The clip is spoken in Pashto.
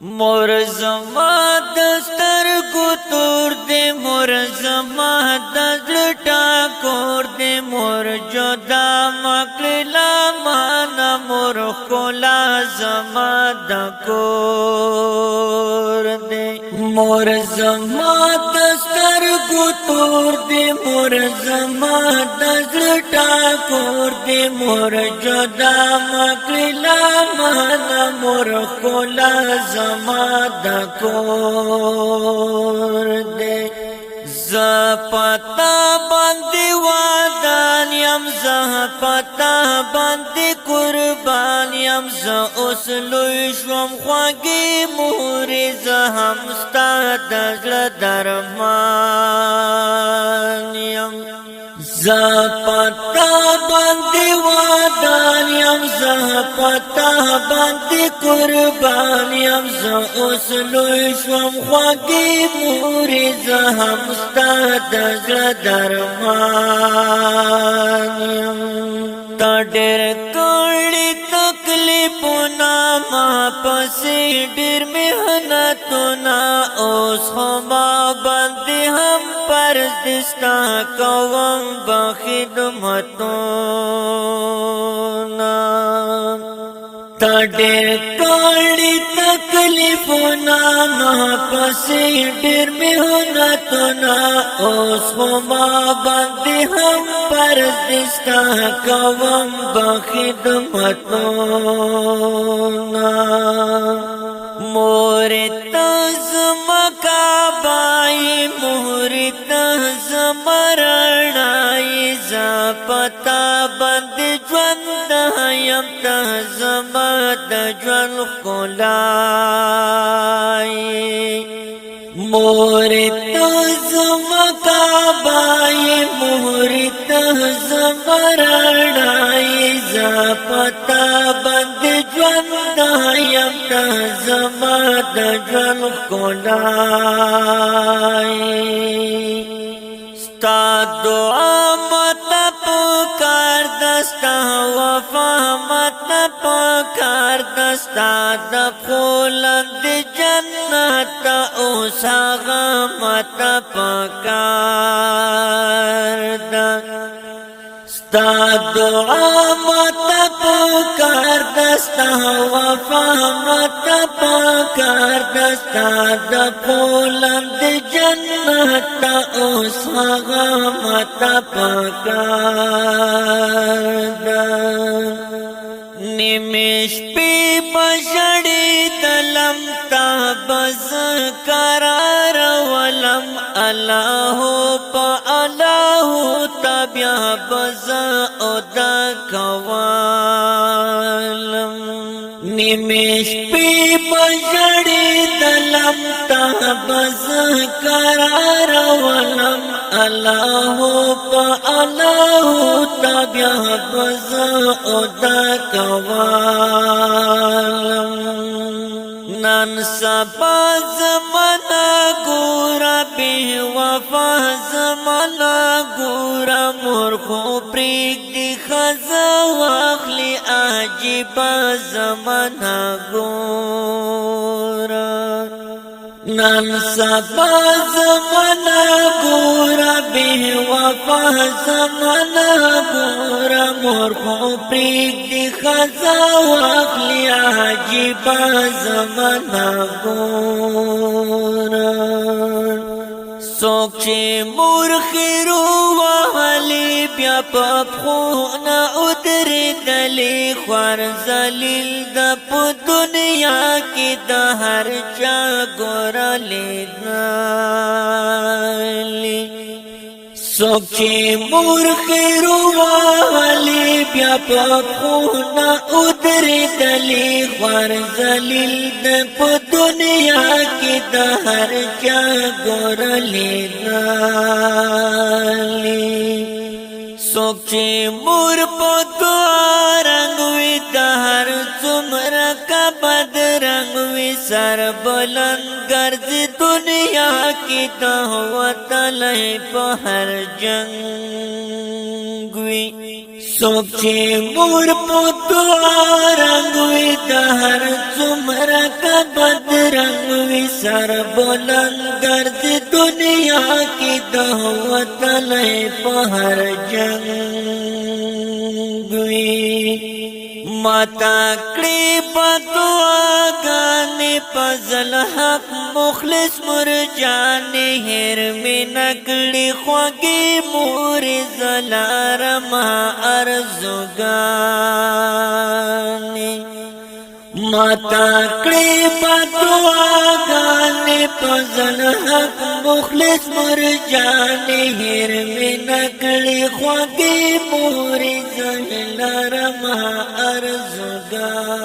مور زما دستر کو تور دے مور زما دزل ٹاکور دے مور جدا مکلا مانا مور کولا زما دکور دے مور زما دستر کو تور دے مور زما دزل ٹاکور دے مور جدا مکلا مانا مور کولا زما دکور دے زپتا باندې وادان یم زپتا باندې قربان یم ز اوس لوی شوم خواږی مور ز هم ستا د زړه درمان یم زپتا باندې وادان یم زپتا باندې قربان یم ز اوس لوی شوم خواږی مور ز هم ستا د زړه درمان یم تا ډېر کړي تکلیفونه ما پسې ډېر محنتونه اوس خو ما باندې هم فرض دي ستا کوم به خدمتونه تا ډېر کړي تکلیفونه ما پسې ډېر محنتونه اوس خو ما باندې هم فرض دي ستا کوم به خدمتونه مور ته زما کعبه مور ته زما رڼایي زپتا باندې ژوند یم ته زما د ژوند ښکلایي مور ته زما کعبه مور ته زما رڼایي زپتا باندې ژوند یم ته زما د ژوند ښکلایي ستا دعا مته پکار دستا وفا مته پکار دستا د پخولند جنت اوس هغه مته پکار ده ستا دعا مته پکار دستا وفا مته پکار دستا د پخولند جنت اوس هغه مته پکار ده نمیش پی بشڑی دلم تا بز قرار ولم الله پا الله تبیا بز ادا کوالم نمیش پی بشڑی دلم تا بز قرار ولم الله پا الله تبیا بز ادا کوالم نن سبا زمانا گورا بے وفا زمانا گورا مرخو پریک دی خزا واخلی عجیبا زمانا گورا نن سبا زمانا گورا بے وفا زمانا گورا مرخو پریک دی خزا واخلی عجیبا زمانا گورا سوک چه مرخیرو وحلی بیا پپخونا ادری دلی خوار زلیل دا پو دنیا کی دا هر چا گورا لیدنالی سوک چه مرخیرو وحلی بیا پپخونا ادری دلی خوار زلیل دا پو دنیا کی دا هر چا گورا لیدنالی سوک چه مور پا دعا رنگوی دا هر زمرا کا بد رنگوی سر بلند گرزی دنیا کی دا ہوا تلہی پا ہر جنگوی سوک چه مور پو دعا رنگوی دهر څومره که بد رنگوی سر بلند گرد دنیا کی دهوتلی په هر جنگ وی ماتا کړي په دعاګانې پزل حق مخلص مرجانې هر می نکړي خوږې مور زلارما ارزوګانې ماتا کړي په دعاګانې پزل حق مخلص مرجانې هر می نکړي خوږې مور زلارما ارزوګانې